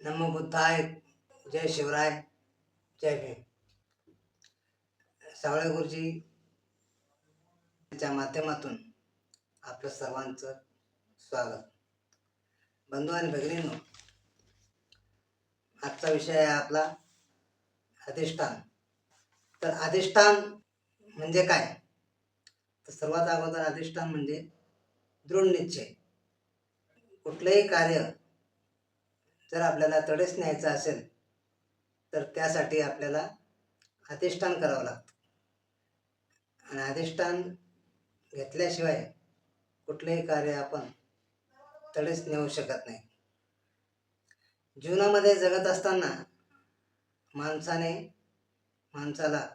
नमो बुद्धाय, जय शिवराय, जय भीम. सावळे गुरुजी च्या माध्यमातून आपलं सर्वांचं स्वागत. बंधू आणि भगिनींनो, आजचा विषय आहे आपला अधिष्ठान. तर अधिष्ठान म्हणजे काय? तर सर्वात अगोदर अधिष्ठान म्हणजे दृढ निश्चय. कुठलंही कार्य जर आपल्याला तडेच न्यायचं असेल तर त्यासाठी आपल्याला अधिष्ठान करावं लागतं. आणि अधिष्ठान घेतल्याशिवाय कुठलेही कार्य आपण तडेच नेऊ शकत नाही. जीवनामध्ये जगत असताना माणसाला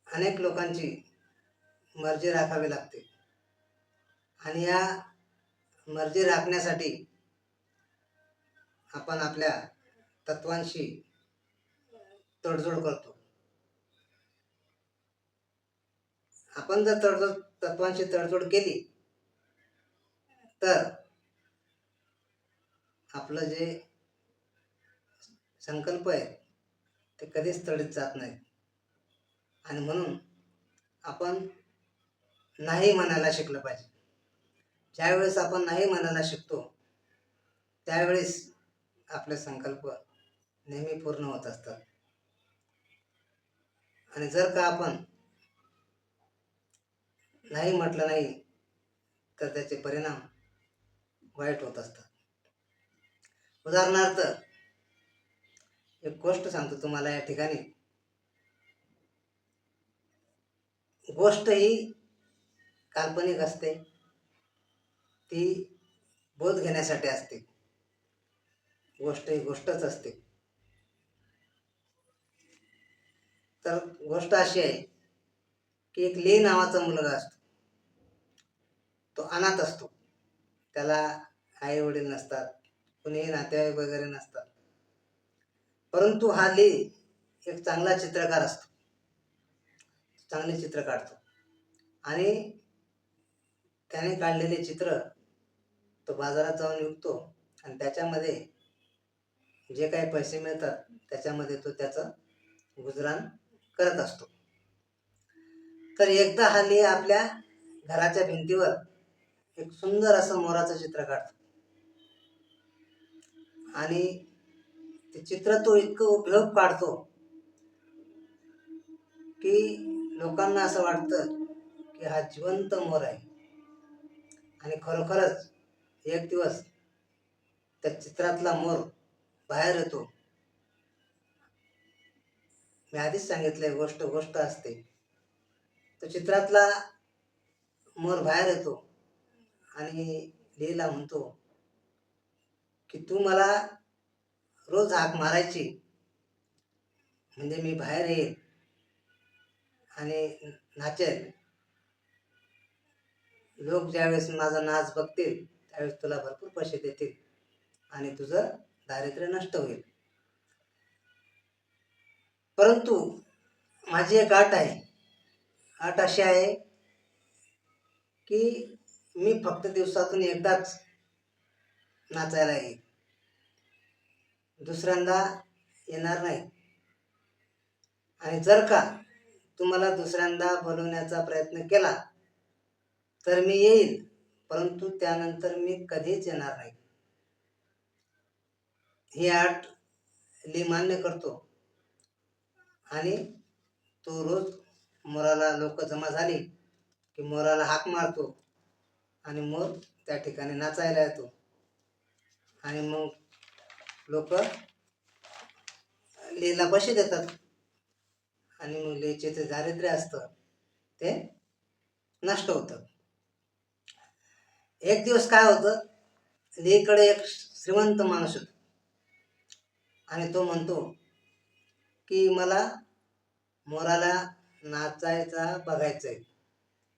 अनेक लोकांची मर्जी राखावी लागते आणि या मर्जी राखण्यासाठी आपण आपल्या तत्वांशी तडजोड करतो. आपण जर तत्वांशी तडजोड केली तर आपलं जे संकल्प आहे ते कधीच तडीत जात नाहीत. आणि म्हणून आपण नाही म्हणायला शिकलं पाहिजे. ज्यावेळेस आपण नाही म्हणायला शिकतो त्यावेळेस आपले संकल्प नेहमी पूर्ण होत असतात. आणि जर का आपण नाही म्हटलं नाही तर त्याचे परिणाम वाईट होत असतात. उदाहरणार्थ एक गोष्ट सांगतो तुम्हाला या ठिकाणी. गोष्ट ही काल्पनिक असते, ती बोध घेण्यासाठी असते. गोष्ट ही गोष्टच असते. तर गोष्ट अशी आहे की एक ली नावाचा मुलगा असतो. तो अनाथ असतो. त्याला आई वडील नसतात, कुणीही नातेवाईक वगैरे नसतात. परंतु हा ली एक चांगला चित्रकार असतो. चांगले चित्र काढतो आणि त्याने काढलेले चित्र तो बाजारात जाऊन विकतो आणि त्याच्यामध्ये जे काही पैसे मिळतात त्याच्यामध्ये तो त्याचं गुजराण करत असतो. तर एकदा हा ली आपल्या घराच्या भिंतीवर एक सुंदर असं मोराचं चित्र काढतो आणि ते चित्र तो इतकं हुबेहूब काढतो की लोकांना असं वाटतं की हा जिवंत मोर आहे. आणि खरोखरच एक दिवस त्या चित्रातला मोर बाहेर येतो. मी आधीच सांगितलंय, गोष्ट असते. तो चित्रातला मोर बाहेर येतो आणि लीला म्हणतो की तू मला रोज हाक मारायची म्हणजे मी बाहेर येईल आणि नाचेल. लोक ज्यावेळेस माझा नाच बघतील त्यावेळेस तुला भरपूर पैसे देतील आणि तुझं दारिद्र्य नष्ट होईल. परंतु माझी एक अट आहे. अट अशी आहे की मी फक्त दिवसातून एकदाच नाचायला येईल, दुसऱ्यांदा येणार नाही. आणि जर का तुम्हाला दुसऱ्यांदा बोलवण्याचा प्रयत्न केला तर मी येईल, परंतु त्यानंतर मी कधीच येणार नाही. ही अट ली मान्य करतो आणि तो रोज मोराला लोक जमा झाली की मोराला हाक मारतो आणि मोर त्या ठिकाणी नाचायला येतो. आणि मग लोक लीला पैसे देतात आणि मग लीचे जे दारिद्र्य असतं ते नष्ट होतं. एक दिवस काय होतं, लीकडे एक श्रीमंत माणूस होता आणि तो म्हणतो की मला मोराला बघायचंय,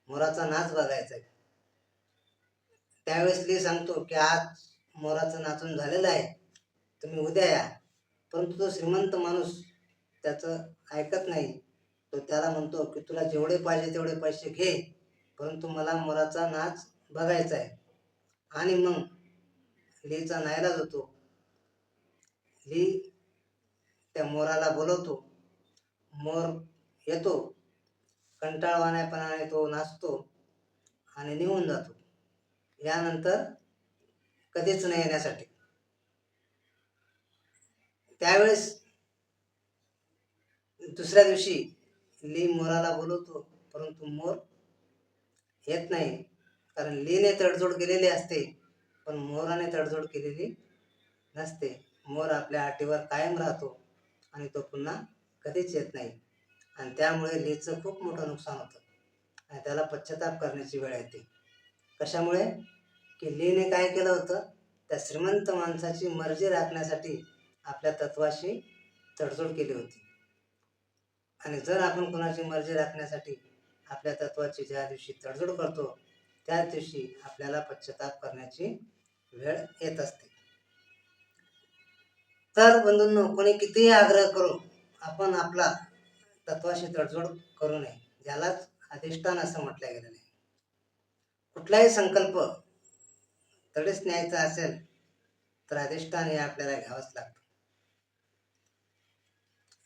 मोराचा नाच बघायचा आहे. त्यावेळेस ली सांगतो की आज मोराचं नाचून झालेलं आहे, तुम्ही उद्या या. परंतु तो श्रीमंत माणूस त्याचं ऐकत नाही. तो त्याला म्हणतो की तुला जेवढे पाहिजे तेवढे पैसे घे, परंतु मला मोराचा नाच बघायचा आहे. आणि मग लीचा नाईलाज होतो ली त्या मोराला बोलवतो. मोर येतो, कंटाळवाण्यापणाने तो नाचतो आणि निघून जातो. यानंतर कधीच नाही येण्यासाठी. त्यावेळेस दुसऱ्या दिवशी ली मोराला बोलवतो, परंतु मोर येत नाही. कारण लीने तडजोड केलेली असते, पण मोराने तडजोड केलेली नसते. मोर आपल्या अटीवर कायम राहतो आणि तो पुन्हा कधीच येत नाही. आणि त्यामुळे लीचं खूप मोठं नुकसान होतं आणि त्याला पश्चाताप करण्याची वेळ येते. कशामुळे? की लीने काय केलं होतं, त्या श्रीमंत माणसाची मर्जी राखण्यासाठी आपल्या तत्वाशी तडजोड केली होती. आणि जर आपण कोणाची मर्जी राखण्यासाठी आपल्या तत्वाची ज्या दिवशी तडजोड करतो, त्या दिवशी आपल्याला पश्चाताप करण्याची वेळ येत असते. तर बंधूंनो, कोणी कितीही आग्रह करू, आपण आपला तत्वाशी तडजोड करू नये. ज्यालाच अधिष्ठान असं म्हटलं गेलेलं आहे. कुठलाही संकल्प तडीस न्यायचा असेल तर अधिष्ठान हे आपल्याला घ्यावंच लागतं.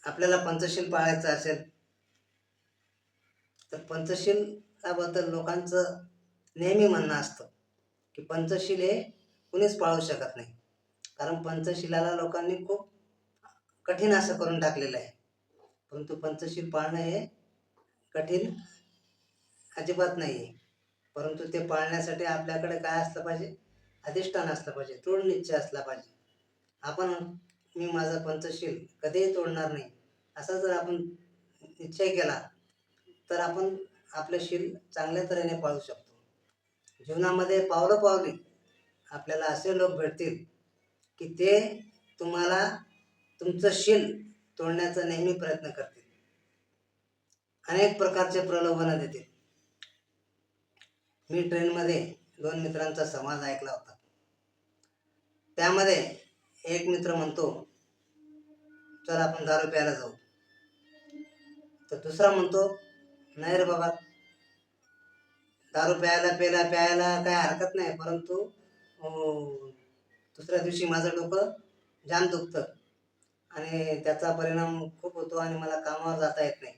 आपल्याला पंचशील पाळायचं असेल तर पंचशीलाबद्दल लोकांचं नेहमी म्हणणं असतं की पंचशील हे कुणीच पाळू शकत नाही. कारण पंचशिलाला लोकांनी खूप कठीण असं करून टाकलेलं आहे. परंतु पंचशील पाळणं हे कठीण अजिबात नाही आहे. परंतु ते पाळण्यासाठी आपल्याकडे काय असलं पाहिजे? अधिष्ठान असलं पाहिजे, दृढ निश्चय असला पाहिजे. आपण मी माझा पंचशील कधीही तोडणार नाही असा जर आपण निश्चय केला तर आपण आपले शील चांगल्या तऱ्हेने पाळू शकतो. जीवनामध्ये पावलोपावली आपल्याला असे लोक भेटतील की ते तुम्हाला तुमचं शील तोडण्याचा नेहमी प्रयत्न करतील. अनेक प्रकारचे प्रलोभन देतील. मी ट्रेनमध्ये 2 मित्रांचा संवाद ऐकला होता. त्यामध्ये एक मित्र म्हणतो, चल आपण दारू प्यायला जाऊ. तर दुसरा म्हणतो, नाही रे बाबा, दारू प्यायला काय हरकत नाही, परंतु दुसऱ्या दिवशी माझं डोकं जाम दुखतं आणि त्याचा परिणाम खूप होतो आणि मला कामावर जाता येत नाही,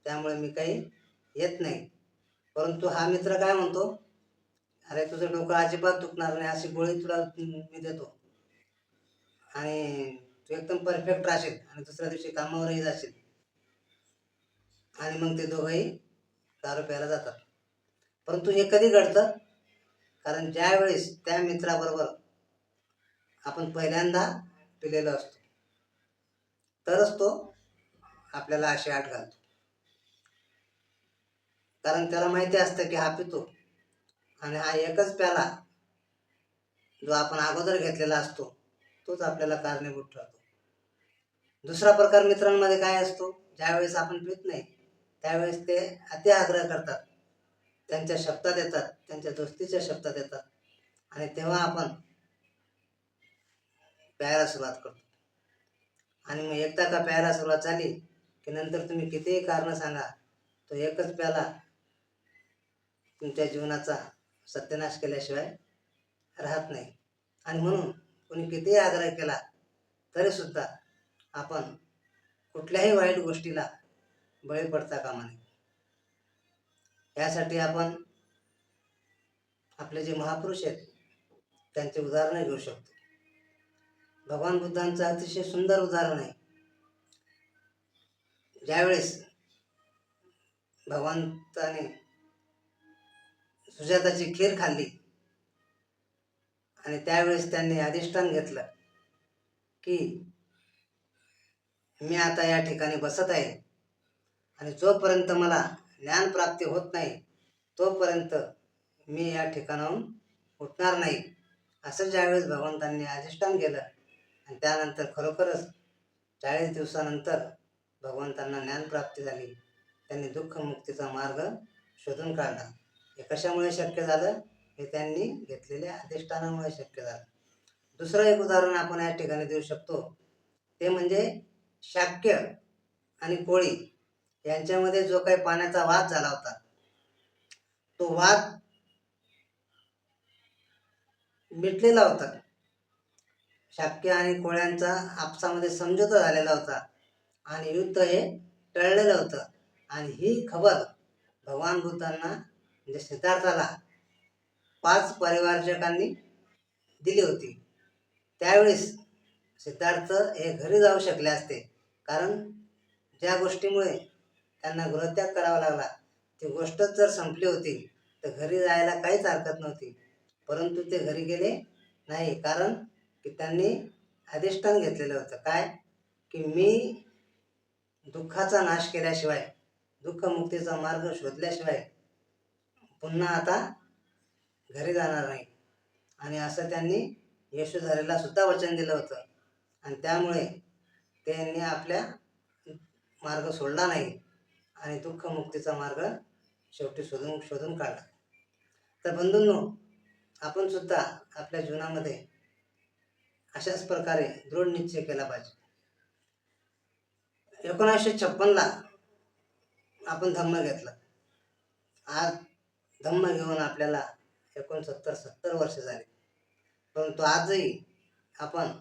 त्यामुळे मी काही येत नाही. परंतु हा मित्र काय म्हणतो, अरे तुझं डोकं अजिबात दुखणार नाही, अशी गोळी तुला मी देतो आणि तू एकदम परफेक्ट राहशील आणि दुसऱ्या दिवशी कामावरही जाशील. आणि मग ते दोघंही दारू प्यायला जातात. परंतु हे कधी घडतं? कारण ज्या वेळेस त्या मित्राबरोबर आपण पहिल्यांदा पिलेलो असतो तरच तो आपल्याला अशी आठ घालतो. कारण त्याला माहिती असतं की हा पितो आणि हा एकच प्याला जो आपण अगोदर घेतलेला असतो तोच आपल्याला कारणीभूत ठरतो. दुसरा प्रकार मित्रांमध्ये काय असतो, ज्यावेळेस आपण पित नाही त्यावेळेस ते अति आग्रह करतात, त्यांच्या शब्दात येतात, त्यांच्या दोस्तीच्या शब्दात येतात आणि तेव्हा आपण प्यायला सुरुवात करतो. आणि मग एकदा का प्यायला सुरुवात झाली की नंतर तुम्ही कितीही कारणं सांगा, तो एकच प्याला तुमच्या जीवनाचा सत्यानाश केल्याशिवाय राहत नाही. आणि म्हणून कोणी कितीही आग्रह केला तरी सुद्धा आपण कुठल्याही वाईट गोष्टीला बळी पडता कामा नये. यासाठी आपण आपले जे महापुरुष आहेत त्यांचे उदाहरणं घेऊ शकतो. भगवान बुद्धांचं अतिशय सुंदर उदाहरण आहे. ज्यावेळेस भगवंताने सुजाताची खीर खाल्ली आणि त्यावेळेस त्यांनी अधिष्ठान घेतलं की मी आता या ठिकाणी बसत आहे आणि जोपर्यंत मला ज्ञान प्राप्ती होत नाही तोपर्यंत मी या ठिकाणाहून उठणार नाही. असं ज्यावेळेस भगवंतांनी अधिष्ठान केलं आणि त्यानंतर खरोखरच 40 दिवसानंतर भगवंतांना ज्ञानप्राप्ती झाली. त्यांनी दुःखमुक्तीचा मार्ग शोधून काढला. हे कशामुळे शक्य झालं? हे त्यांनी घेतलेल्या अधिष्ठानामुळे शक्य झालं. दुसरं एक उदाहरण आपण या ठिकाणी देऊ शकतो, ते म्हणजे शाक्य आणि कोळी यांच्यामध्ये जो काही पाण्याचा वाद झाला होता, तो वाद मिटलेला होता. शाक्य आणि कोळ्यांचा आपसामध्ये समझोता झालेला होता आणि युद्ध हे टळलेलं होतं. आणि ही खबर भगवान बुद्धांना म्हणजे सिद्धार्थाला 5 परिवारजकांनी दिली होती. त्यावेळेस सिद्धार्थ हे घरी जाऊ शकले असते, कारण ज्या गोष्टीमुळे त्यांना गृहत्याग करावा लागला ती गोष्टच जर संपली होती तर घरी जायला काहीच हरकत नव्हती. परंतु ते घरी गेले नाही, कारण की त्यांनी अधिष्ठान घेतलेलं होतं. काय? की मी दुःखाचा नाश केल्याशिवाय, दुःखमुक्तीचा मार्ग शोधल्याशिवाय पुन्हा आता घरी जाणार नाही. आणि असं त्यांनी यशोधरेला सुद्धा वचन दिलं होतं. आणि त्यामुळे त्यांनी आपल्या मार्ग सोडला नाही आणि दुःखमुक्तीचा मार्ग शेवटी शोधून काढला. तर बंधूंनो, आपण सुद्धा आपल्या जीवनामध्ये अशाच प्रकारे दृढ निश्चय केला पाहिजे. 1956ला आपण धम्म घेतला. आज धम्म घेऊन आपल्याला 70 वर्ष झाली. परंतु आजही आपण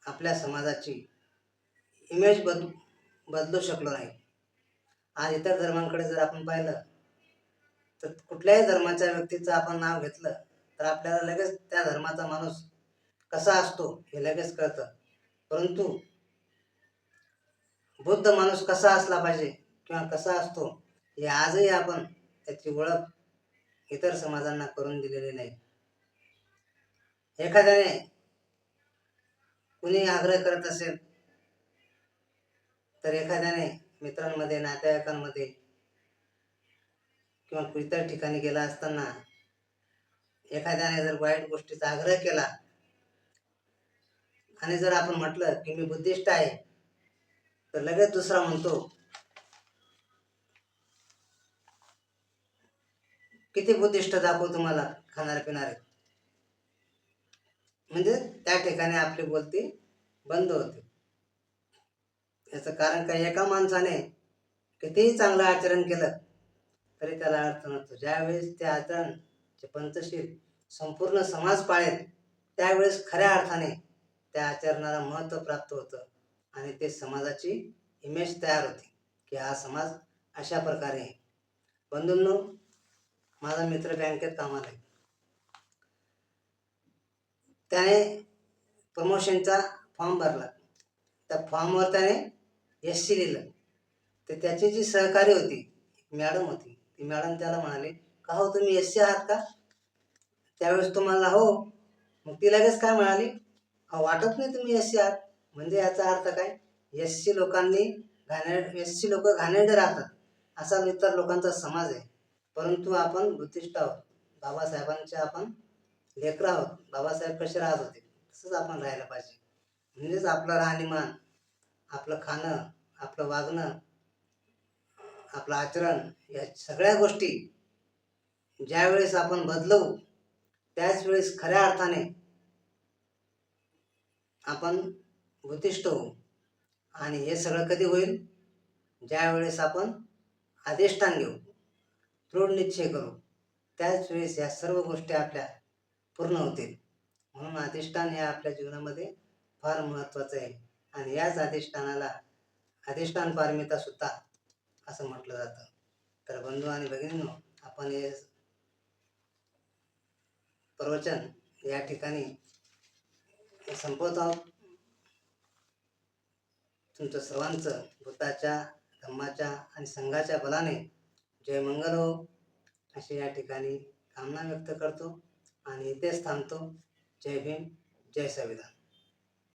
आपल्या समाजाची इमेज बदलू शकलो नाही. आज इतर धर्मांकडे जर आपण पाहिलं तर कुठल्याही धर्माच्या व्यक्तीचं आपण नाव घेतलं तर आपल्याला लगेच त्या धर्माचा माणूस कसा असतो हे लगेच कळतं. परंतु बुद्ध माणूस कसा असला पाहिजे किंवा कसा असतो हे आजही आपण त्याची ओळख इतर समाजांना करून दिलेली नाही. एखाद्याने कुणी आग्रह करत असेल तर एखाद्याने मित्रांमध्ये, नातेवाईकांमध्ये किंवा इतर ठिकाणी गेला असताना एखाद्याने जर वाईट गोष्टीचा आग्रह केला आणि जर आपण म्हटलं की मी बुद्धिस्ट आहे तर लगेच दुसरा म्हणतो किती बुद्धिस्ट दाखवू तुम्हाला खाणारे पिणारे. म्हणजे त्या ठिकाणी आपली बोलती बंद होते. याचं कारण काय? एका माणसाने कितीही चांगलं आचरण केलं तरी त्याला अर्थ नसतो. ज्यावेळेस ते आचरणचे पंचशील संपूर्ण समाज पाळेल त्यावेळेस खऱ्या अर्थाने त्या आचरणाला महत्त्व प्राप्त होतं आणि ते समाजाची इमेज तयार होते की हा समाज अशा प्रकारे आहे. बंधूंनो, माझा मित्र बँकेत कामाला आहे. त्याने प्रमोशनचा फॉर्म भरला. त्या फॉर्मवर त्याने SC लिहिलं. तर त्याची जी सहकारी होती, मॅडम होती, ती मॅडम त्याला म्हणाली, का हो तुम्ही SC आहात का? त्यावेळेस तो म्हणाला हो. मग ती लगेच काय म्हणाली, अहो वाटत नाही तुम्ही SC आहात. म्हणजे याचा अर्थ काय? SC लोक घाणेरडे राहतात असा इतर लोकांचा समाज आहे. परंतु आपण बुद्धिस्ट आहोत, बाबासाहेबांचे आपण लेकरं आहोत. बाबासाहेब कसे राहत होते तसंच आपण राहायला पाहिजे. म्हणजेच आपलं राहणीमान, आपलं खाणं, आपलं वागणं, आपलं आचरण या सगळ्या गोष्टी ज्यावेळेस आपण बदलवू त्याच वेळेस खऱ्या अर्थाने आपण बुद्धिस्ट होऊ. आणि हे सगळं कधी होईल? ज्या वेळेस आपण अधिष्ठान घेऊ, दृढ निश्चय करू, त्याच वेळेस या सर्व गोष्टी आपल्या पूर्ण होतील. म्हणून अधिष्ठान हे आपल्या जीवनामध्ये फार महत्त्वाचं आहे. आणि याच अधिष्ठानाला अधिष्ठान पारमिता सुद्धा असं म्हटलं जातं. तर बंधू आणि भगिनींनो, आपण हे प्रवचन या ठिकाणी संपवत आहोत. तुमचं सर्वांचं बुद्धाच्या, धम्माच्या आणि संघाच्या बलाने जय मंगल हो अशी या ठिकाणी कामना व्यक्त करतो आणि इथेच थांबतो. जय भीम, जय संविधान.